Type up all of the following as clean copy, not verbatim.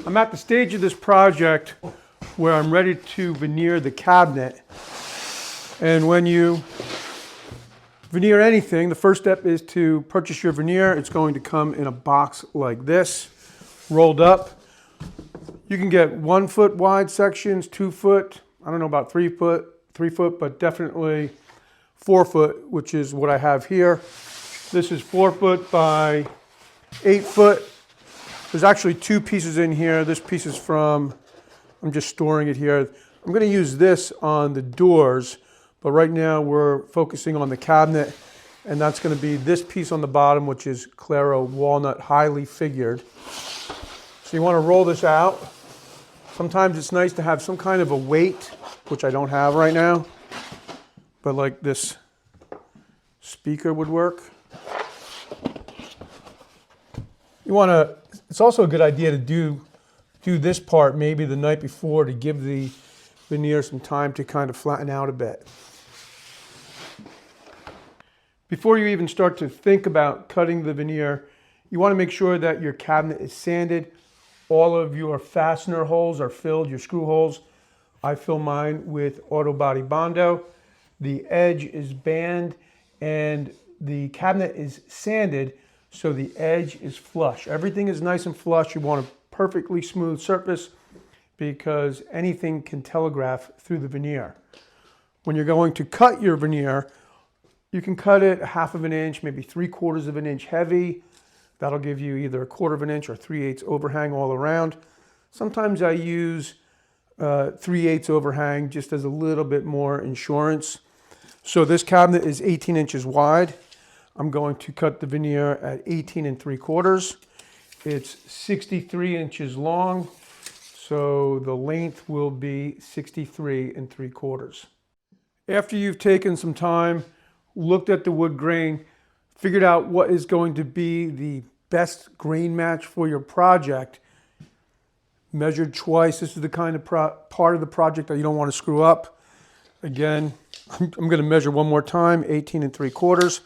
I'm at the stage of this project where I'm ready to veneer the cabinet. And when you veneer anything, the first step is to purchase your veneer. It's going to come in a box like this, rolled up. You can get 1 foot wide sections, 2 foot, I don't know about 3 foot, but definitely 4 foot, which is what I have here. This is 4 foot by 8 foot. There's actually 2 pieces in here. This piece is from, I'm just storing it here. I'm going to use this on the doors, but right now we're focusing on the cabinet, and that's going to be this piece on the bottom, which is Claro walnut, highly figured. So you want to roll this out. Sometimes it's nice to have some kind of a weight, which I don't have right now, but like this speaker would work. You want to, it's also a good idea to do this part maybe the night before to give the veneer some time to kind of flatten out a bit. Before you even start to think about cutting the veneer, you want to make sure that your cabinet is sanded. All of your fastener holes are filled, your screw holes. I fill mine with Auto Body Bondo. The edge is banded and the cabinet is sanded, so the edge is flush. Everything is nice and flush. You want a perfectly smooth surface because anything can telegraph through the veneer. When you're going to cut your veneer, you can cut it 1/2 inch, maybe 3/4 inch heavy. That'll give you either 1/4 inch or 3/8 overhang all around. Sometimes I use 3/8 overhang just as a little bit more insurance. So this cabinet is 18 inches wide. I'm going to cut the veneer at 18 3/4. It's 63 inches long, so the length will be 63 3/4. After you've taken some time, looked at the wood grain, figured out what is going to be the best grain match for your project, measured twice. This is the kind of part of the project that you don't want to screw up. Again, I'm going to measure one more time, 18 3/4.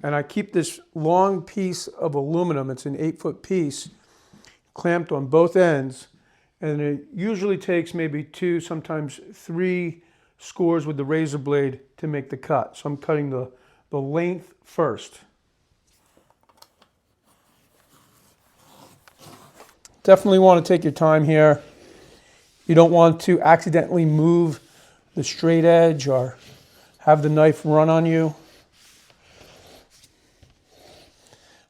And I keep this long piece of aluminum, it's an 8-foot piece, clamped on both ends. And it usually takes maybe 2, sometimes 3 scores with the razor blade to make the cut. So I'm cutting the length first. Definitely want to take your time here. You don't want to accidentally move the straight edge or have the knife run on you.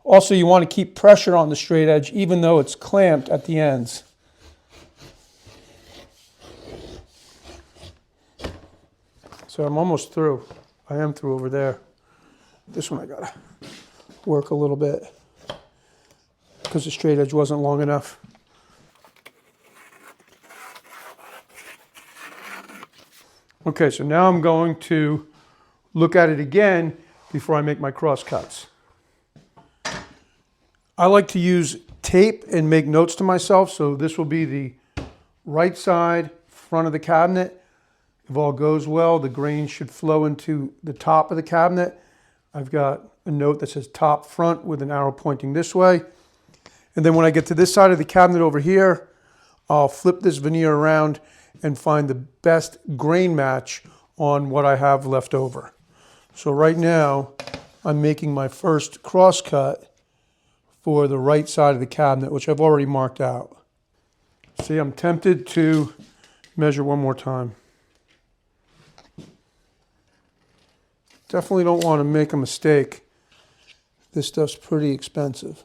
Also, you want to keep pressure on the straight edge even though it's clamped at the ends. So I'm almost through. I am through over there. This one I gotta work a little bit because the straight edge wasn't long enough. Okay, so now I'm going to look at it again before I make my cross cuts. I like to use tape and make notes to myself, so this will be the right side front of the cabinet. If all goes well, the grain should flow into the top of the cabinet. I've got a note that says top front with an arrow pointing this way. And then when I get to this side of the cabinet over here, I'll flip this veneer around and find the best grain match on what I have left over. So right now, I'm making my first cross cut for the right side of the cabinet, which I've already marked out. See, I'm tempted to measure one more time. Definitely don't want to make a mistake. This stuff's pretty expensive.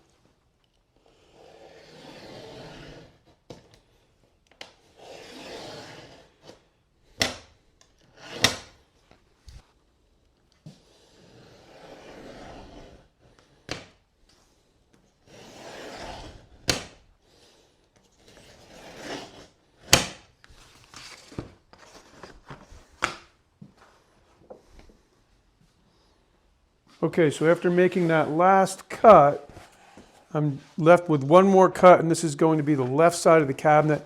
Okay, so after making that last cut, I'm left with one more cut, and this is going to be the left side of the cabinet.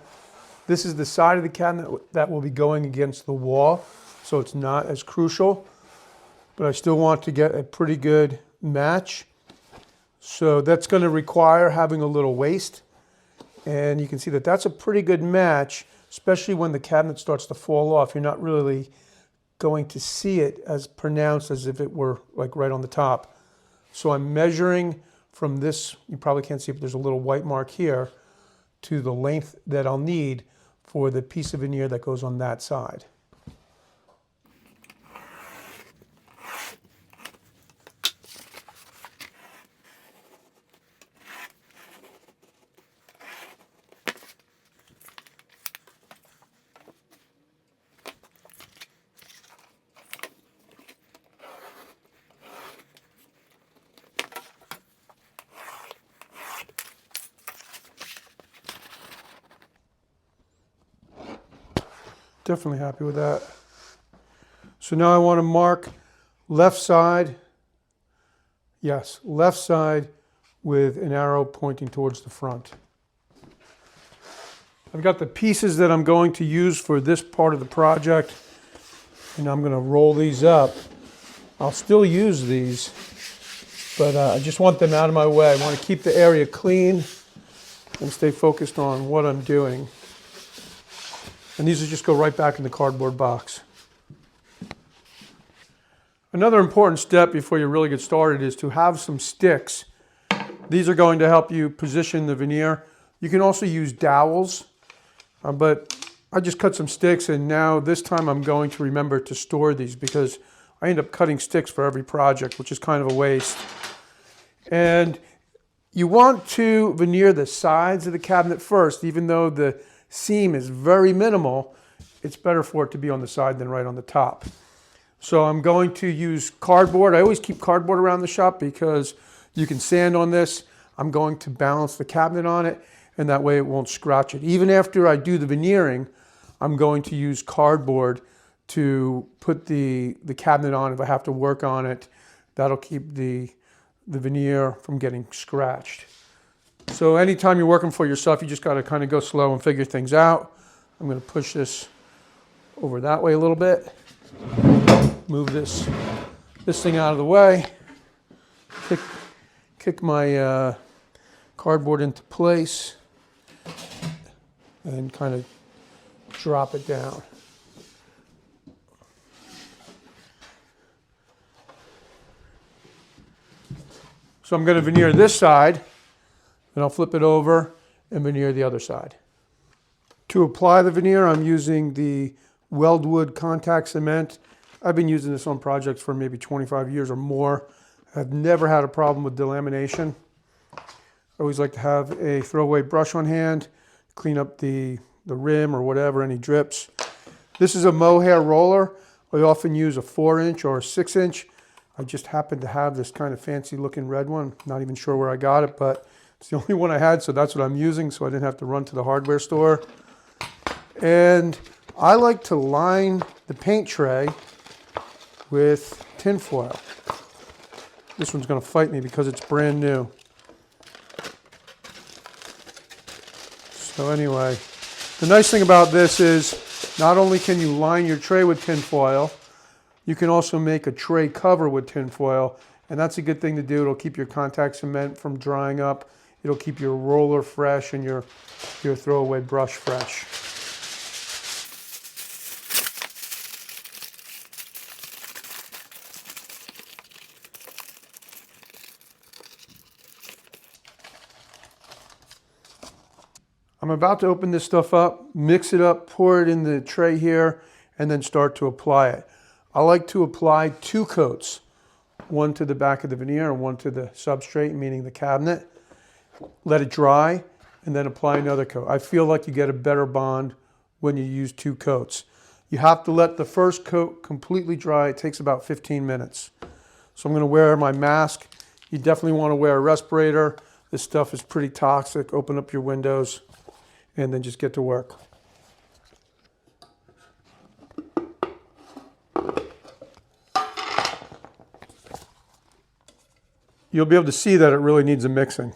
This is the side of the cabinet that will be going against the wall, so it's not as crucial, but I still want to get a pretty good match. So that's going to require having a little waste. And you can see that that's a pretty good match, especially when the cabinet starts to fall off. You're not really going to see it as pronounced as if it were like right on the top. So I'm measuring from this, you probably can't see it, but there's a little white mark here, to the length that I'll need for the piece of veneer that goes on that side. Definitely happy with that. So now I want to mark left side, yes, left side with an arrow pointing towards the front. I've got the pieces that I'm going to use for this part of the project, and I'm going to roll these up. I'll still use these, but I just want them out of my way. I want to keep the area clean and stay focused on what I'm doing. And these will just go right back in the cardboard box. Another important step before you really get started is to have some sticks. These are going to help you position the veneer. You can also use dowels, but I just cut some sticks, and now this time I'm going to remember to store these because I end up cutting sticks for every project, which is kind of a waste. And you want to veneer the sides of the cabinet first, even though the seam is very minimal. It's better for it to be on the side than right on the top. So I'm going to use cardboard. I always keep cardboard around the shop because you can sand on this. I'm going to balance the cabinet on it, and that way it won't scratch it. Even after I do the veneering, I'm going to use cardboard to put the cabinet on if I have to work on it. That'll keep the veneer from getting scratched. So anytime you're working for yourself, you just got to kind of go slow and figure things out. I'm going to push this over that way a little bit. Move this thing out of the way. Kick my cardboard into place and kind of drop it down. So I'm going to veneer this side, and I'll flip it over and veneer the other side. To apply the veneer, I'm using the Weldwood contact cement. I've been using this on projects for maybe 25 years or more. I've never had a problem with delamination. I always like to have a throwaway brush on hand, clean up the rim or whatever, any drips. This is a mohair roller. I often use a 4-inch or a 6-inch. I just happen to have this kind of fancy looking red one. Not even sure where I got it, but it's the only one I had, so that's what I'm using, so I didn't have to run to the hardware store. And I like to line the paint tray with tin foil. This one's going to fight me because it's brand new. So anyway, the nice thing about this is not only can you line your tray with tin foil, you can also make a tray cover with tin foil, and that's a good thing to do. It'll keep your contact cement from drying up. It'll keep your roller fresh and your throwaway brush fresh. I'm about to open this stuff up, mix it up, pour it in the tray here, and then start to apply it. I like to apply 2 coats, one to the back of the veneer and one to the substrate, meaning the cabinet. Let it dry, and then apply another coat. I feel like you get a better bond when you use 2 coats. You have to let the first coat completely dry. It takes about 15 minutes. So I'm going to wear my mask. You definitely want to wear a respirator. This stuff is pretty toxic. Open up your windows and then just get to work. You'll be able to see that it really needs a mixing.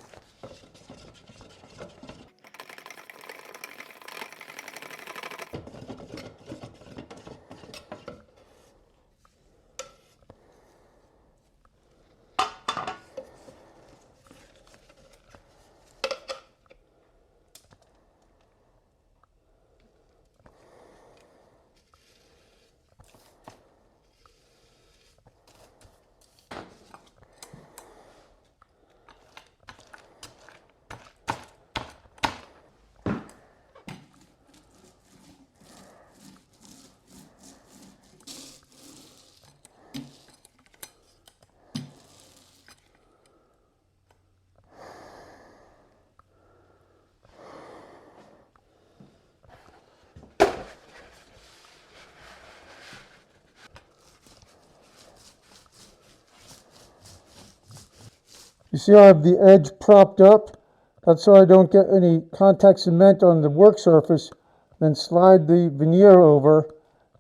You see I have the edge propped up. That's so I don't get any contact cement on the work surface. Then slide the veneer over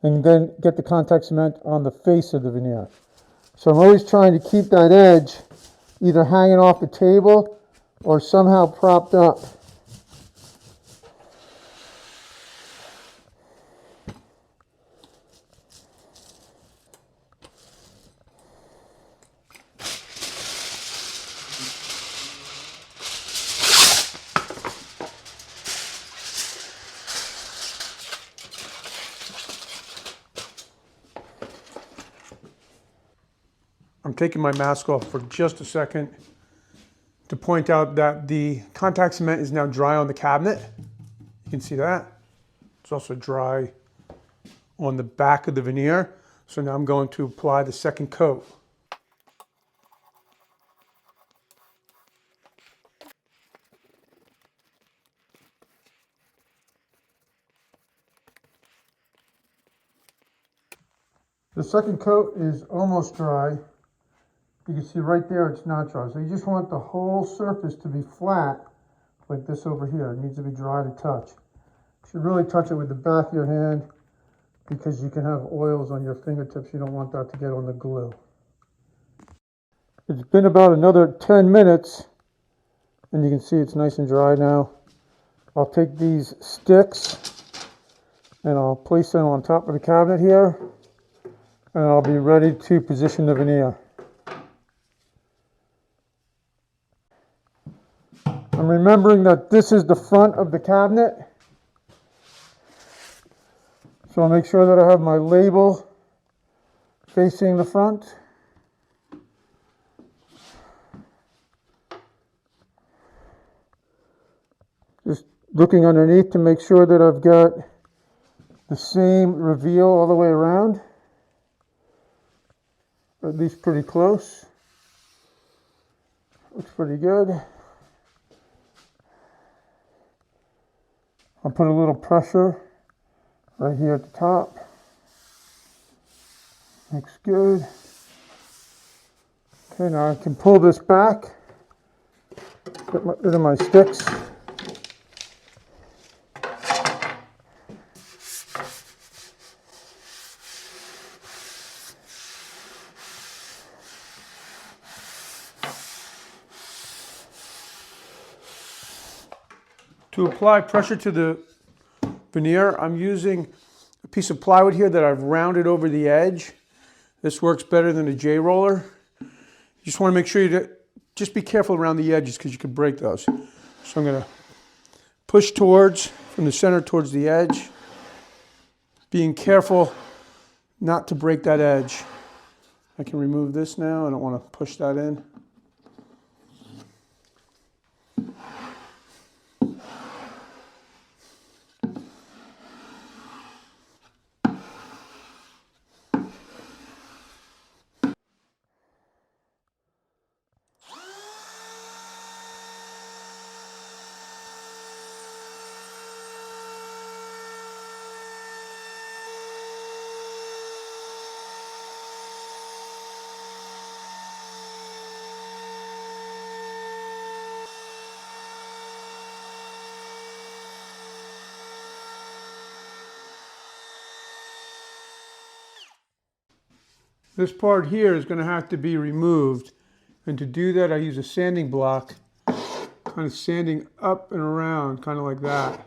and then get the contact cement on the face of the veneer. So I'm always trying to keep that edge either hanging off the table or somehow propped up. I'm taking my mask off for just a second to point out that the contact cement is now dry on the cabinet. You can see that. It's also dry on the back of the veneer. So now I'm going to apply the second coat. The second coat is almost dry. You can see right there it's not dry. So you just want the whole surface to be flat like this over here. It needs to be dry to touch. You should really touch it with the back of your hand because you can have oils on your fingertips. You don't want that to get on the glue. It's been about another 10 minutes and you can see it's nice and dry now. I'll take these sticks and I'll place them on top of the cabinet here and I'll be ready to position the veneer. I'm remembering that this is the front of the cabinet. So I'll make sure that I have my label facing the front. Just looking underneath to make sure that I've got the same reveal all the way around. Or at least pretty close. Looks pretty good. I'll put a little pressure right here at the top. Looks good. Okay, now I can pull this back. Get rid of my sticks. To apply pressure to the veneer, I'm using a piece of plywood here that I've rounded over the edge. This works better than a J-roller. You just want to make sure you just be careful around the edges because you could break those. So I'm going to push towards, from the center towards the edge, being careful not to break that edge. I can remove this now. I don't want to push that in. This part here is going to have to be removed. And to do that, I use a sanding block, kind of sanding up and around, kind of like that.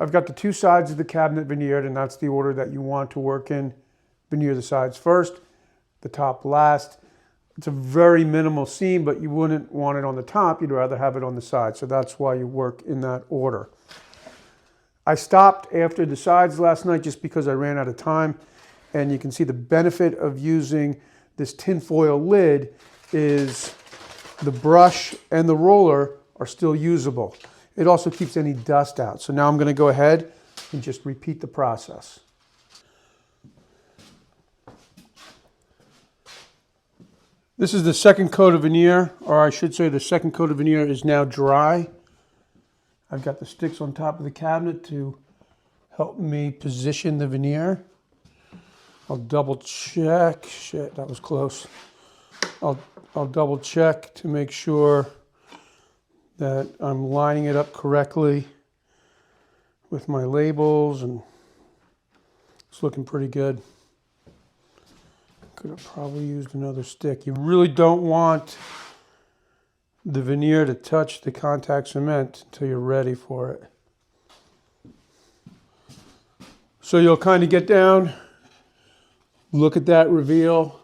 I've got the two sides of the cabinet veneered, and that's the order that you want to work in. Veneer the sides first, the top last. It's a very minimal seam, but you wouldn't want it on the top. You'd rather have it on the side. So that's why you work in that order. I stopped after the sides last night just because I ran out of time. And you can see the benefit of using this tinfoil lid is the brush and the roller are still usable. It also keeps any dust out. So now I'm going to go ahead and just repeat the process. This is the second coat of veneer, or I should say the second coat of veneer is now dry. I've got the sticks on top of the cabinet to help me position the veneer. I'll double check. Shit, that was close. I'll double check to make sure that I'm lining it up correctly with my labels, and it's looking pretty good. Could have probably used another stick. You really don't want the veneer to touch the contact cement until you're ready for it. So you'll kind of get down, look at that reveal,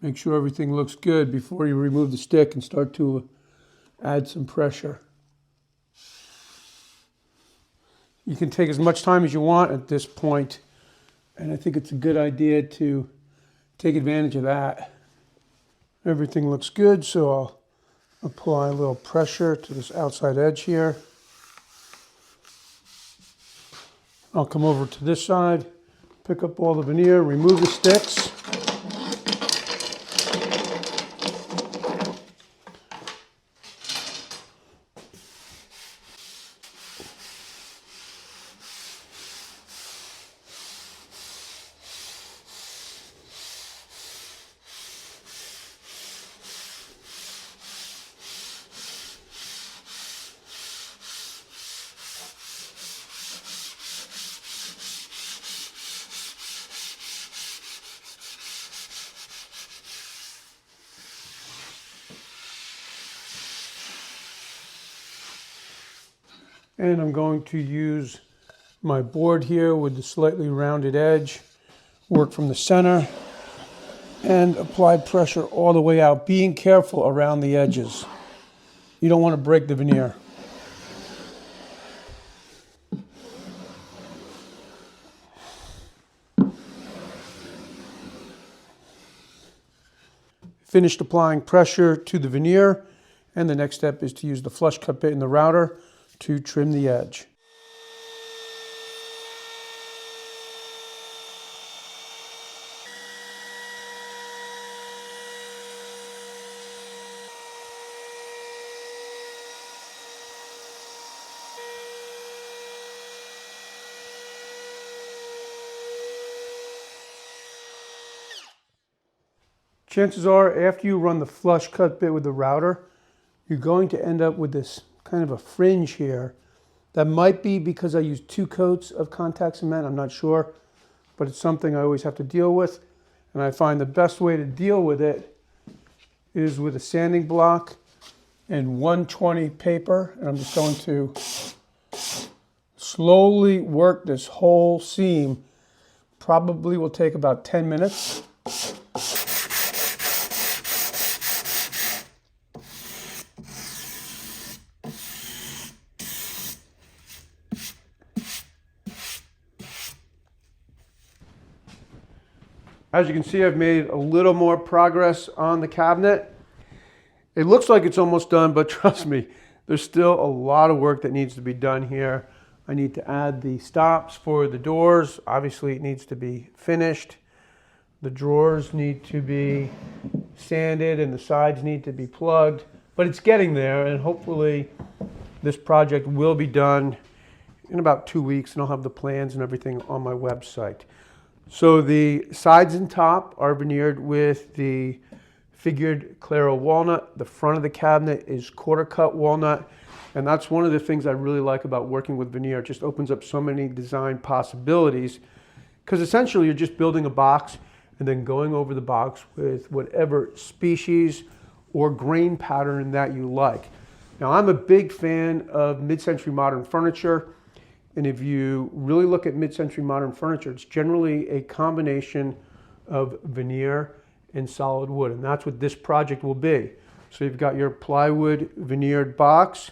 make sure everything looks good before you remove the stick and start to add some pressure. You can take as much time as you want at this point, and I think it's a good idea to take advantage of that. Everything looks good, so I'll apply a little pressure to this outside edge here. I'll come over to this side, pick up all the veneer, remove the sticks. And I'm going to use my board here with the slightly rounded edge, work from the center, and apply pressure all the way out, being careful around the edges. You don't want to break the veneer. Finished applying pressure to the veneer, and the next step is to use the flush cut bit in the router to trim the edge. Chances are, after you run the flush cut bit with the router, you're going to end up with this kind of a fringe here. That might be because I used 2 coats of contact cement, I'm not sure, but it's something I always have to deal with. And I find the best way to deal with it is with a sanding block and 120 paper. And I'm just going to slowly work this whole seam. Probably will take about 10 minutes. As you can see, I've made a little more progress on the cabinet. It looks like it's almost done, but trust me, there's still a lot of work that needs to be done here. I need to add the stops for the doors. Obviously, it needs to be finished. The drawers need to be sanded and the sides need to be plugged, but it's getting there, and hopefully this project will be done in about 2 weeks, and I'll have the plans and everything on my website. So the sides and top are veneered with the figured Claro walnut. The front of the cabinet is quarter cut walnut. And that's one of the things I really like about working with veneer. It just opens up so many design possibilities, because essentially you're just building a box and then going over the box with whatever species or grain pattern that you like. Now, I'm a big fan of mid-century modern furniture, And if you really look at mid-century modern furniture, it's generally a combination of veneer and solid wood. And that's what this project will be. So you've got your plywood veneered box,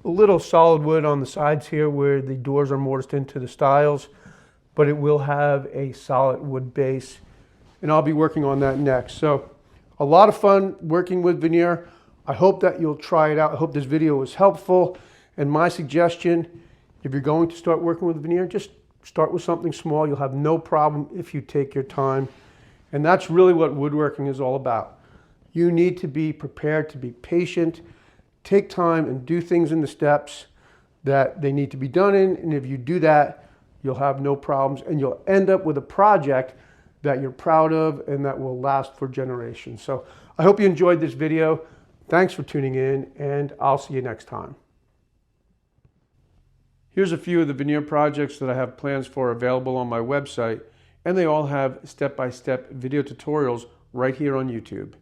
a little solid wood on the sides here where the doors are mortised into the stiles, but it will have a solid wood base. And I'll be working on that next. So a lot of fun working with veneer. I hope that you'll try it out. I hope this video was helpful. And my suggestion, if you're going to start working with veneer, just start with something small. You'll have no problem if you take your time. And that's really what woodworking is all about. You need to be prepared to be patient, take time and do things in the steps that they need to be done in. And if you do that, you'll have no problems and you'll end up with a project that you're proud of and that will last for generations. So I hope you enjoyed this video. Thanks for tuning in, and I'll see you next time. Here's a few of the veneer projects that I have plans for available on my website, and they all have step-by-step video tutorials right here on YouTube.